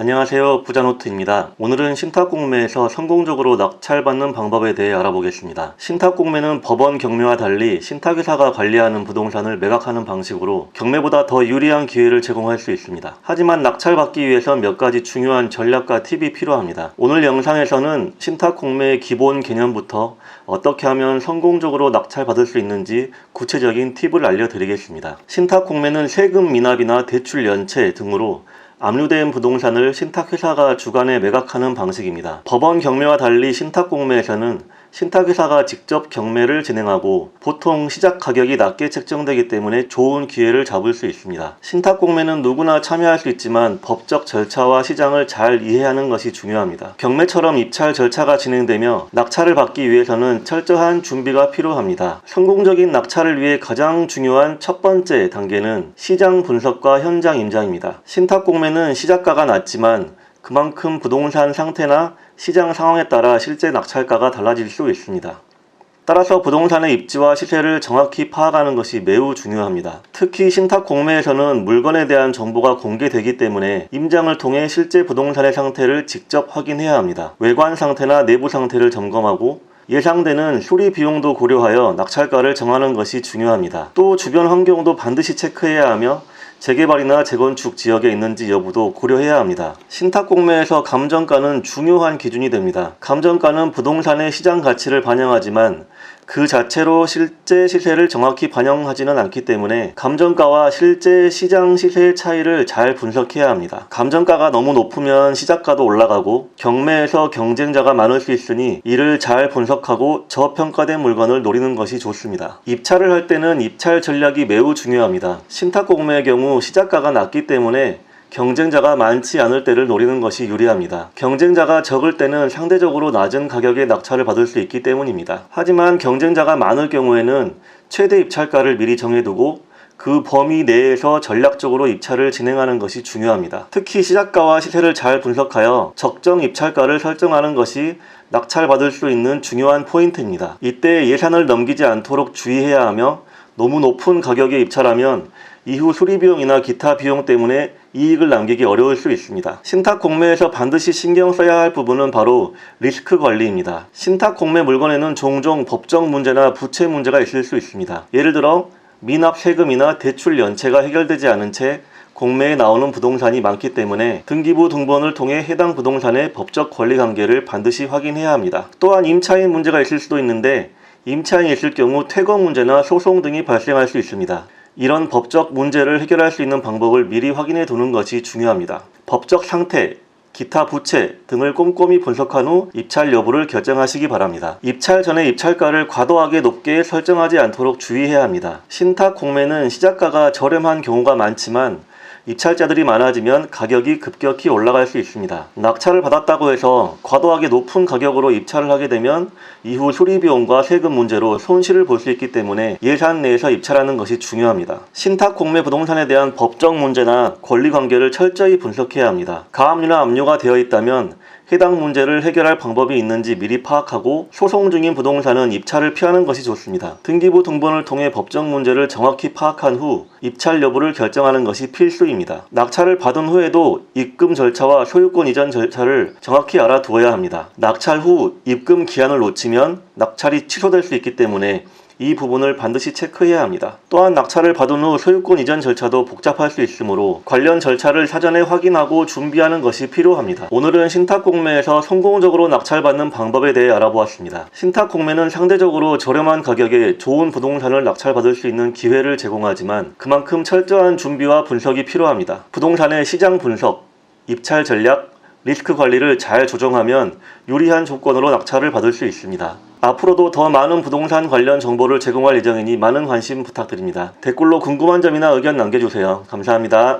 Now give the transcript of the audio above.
안녕하세요, 부자노트입니다. 오늘은 신탁공매에서 성공적으로 낙찰받는 방법에 대해 알아보겠습니다. 신탁공매는 법원 경매와 달리 신탁회사가 관리하는 부동산을 매각하는 방식으로 경매보다 더 유리한 기회를 제공할 수 있습니다. 하지만 낙찰받기 위해선 몇 가지 중요한 전략과 팁이 필요합니다. 오늘 영상에서는 신탁공매의 기본 개념부터 어떻게 하면 성공적으로 낙찰받을 수 있는지 구체적인 팁을 알려드리겠습니다. 신탁공매는 세금 미납이나 대출 연체 등으로 압류된 부동산을 신탁회사가 주관해 매각하는 방식입니다. 법원 경매와 달리 신탁공매에서는 신탁회사가 직접 경매를 진행하고 보통 시작 가격이 낮게 책정되기 때문에 좋은 기회를 잡을 수 있습니다. 신탁공매는 누구나 참여할 수 있지만 법적 절차와 시장을 잘 이해하는 것이 중요합니다. 경매처럼 입찰 절차가 진행되며 낙찰을 받기 위해서는 철저한 준비가 필요합니다. 성공적인 낙찰을 위해 가장 중요한 첫 번째 단계는 시장 분석과 현장 임장입니다. 신탁공매는 시작가가 낮지만 그만큼 부동산 상태나 시장 상황에 따라 실제 낙찰가가 달라질 수 있습니다. 따라서 부동산의 입지와 시세를 정확히 파악하는 것이 매우 중요합니다. 특히 신탁공매에서는 물건에 대한 정보가 공개되기 때문에 임장을 통해 실제 부동산의 상태를 직접 확인해야 합니다. 외관 상태나 내부 상태를 점검하고 예상되는 수리 비용도 고려하여 낙찰가를 정하는 것이 중요합니다. 또 주변 환경도 반드시 체크해야 하며 재개발이나 재건축 지역에 있는지 여부도 고려해야 합니다. 신탁공매에서 감정가는 중요한 기준이 됩니다. 감정가는 부동산의 시장 가치를 반영하지만 그 자체로 실제 시세를 정확히 반영하지는 않기 때문에 감정가와 실제 시장 시세의 차이를 잘 분석해야 합니다. 감정가가 너무 높으면 시작가도 올라가고 경매에서 경쟁자가 많을 수 있으니 이를 잘 분석하고 저평가된 물건을 노리는 것이 좋습니다. 입찰을 할 때는 입찰 전략이 매우 중요합니다. 신탁공매의 경우 시작가가 낮기 때문에 경쟁자가 많지 않을 때를 노리는 것이 유리합니다. 경쟁자가 적을 때는 상대적으로 낮은 가격에 낙찰을 받을 수 있기 때문입니다. 하지만 경쟁자가 많을 경우에는 최대 입찰가를 미리 정해두고 그 범위 내에서 전략적으로 입찰을 진행하는 것이 중요합니다. 특히 시작가와 시세를 잘 분석하여 적정 입찰가를 설정하는 것이 낙찰받을 수 있는 중요한 포인트입니다. 이때 예산을 넘기지 않도록 주의해야 하며 너무 높은 가격에 입찰하면 이후 수리비용이나 기타 비용 때문에 이익을 남기기 어려울 수 있습니다. 신탁공매에서 반드시 신경 써야 할 부분은 바로 리스크 관리입니다. 신탁공매 물건에는 종종 법적 문제나 부채 문제가 있을 수 있습니다. 예를 들어 미납 세금이나 대출 연체가 해결되지 않은 채 공매에 나오는 부동산이 많기 때문에 등기부 등본을 통해 해당 부동산의 법적 권리 관계를 반드시 확인해야 합니다. 또한 임차인 문제가 있을 수도 있는데 임차인이 있을 경우 퇴거 문제나 소송 등이 발생할 수 있습니다. 이런 법적 문제를 해결할 수 있는 방법을 미리 확인해 두는 것이 중요합니다. 법적 상태, 기타 부채 등을 꼼꼼히 분석한 후 입찰 여부를 결정하시기 바랍니다. 입찰 전에 입찰가를 과도하게 높게 설정하지 않도록 주의해야 합니다. 신탁공매는 시작가가 저렴한 경우가 많지만 입찰자들이 많아지면 가격이 급격히 올라갈 수 있습니다. 낙찰을 받았다고 해서 과도하게 높은 가격으로 입찰을 하게 되면 이후 수리비용과 세금 문제로 손실을 볼 수 있기 때문에 예산 내에서 입찰하는 것이 중요합니다. 신탁공매 부동산에 대한 법적 문제나 권리관계를 철저히 분석해야 합니다. 가압류나 압류가 되어 있다면 해당 문제를 해결할 방법이 있는지 미리 파악하고 소송 중인 부동산은 입찰을 피하는 것이 좋습니다. 등기부 등본을 통해 법적 문제를 정확히 파악한 후 입찰 여부를 결정하는 것이 필수입니다. 낙찰을 받은 후에도 입금 절차와 소유권 이전 절차를 정확히 알아두어야 합니다. 낙찰 후 입금 기한을 놓치면 낙찰이 취소될 수 있기 때문에 이 부분을 반드시 체크해야 합니다. 또한 낙찰을 받은 후 소유권 이전 절차도 복잡할 수 있으므로 관련 절차를 사전에 확인하고 준비하는 것이 필요합니다. 오늘은 신탁공매에서 성공적으로 낙찰받는 방법에 대해 알아보았습니다. 신탁공매는 상대적으로 저렴한 가격에 좋은 부동산을 낙찰받을 수 있는 기회를 제공하지만 그만큼 철저한 준비와 분석이 필요합니다. 부동산의 시장 분석, 입찰 전략, 리스크 관리를 잘 조정하면 유리한 조건으로 낙찰을 받을 수 있습니다. 앞으로도 더 많은 부동산 관련 정보를 제공할 예정이니 많은 관심 부탁드립니다. 댓글로 궁금한 점이나 의견 남겨주세요. 감사합니다.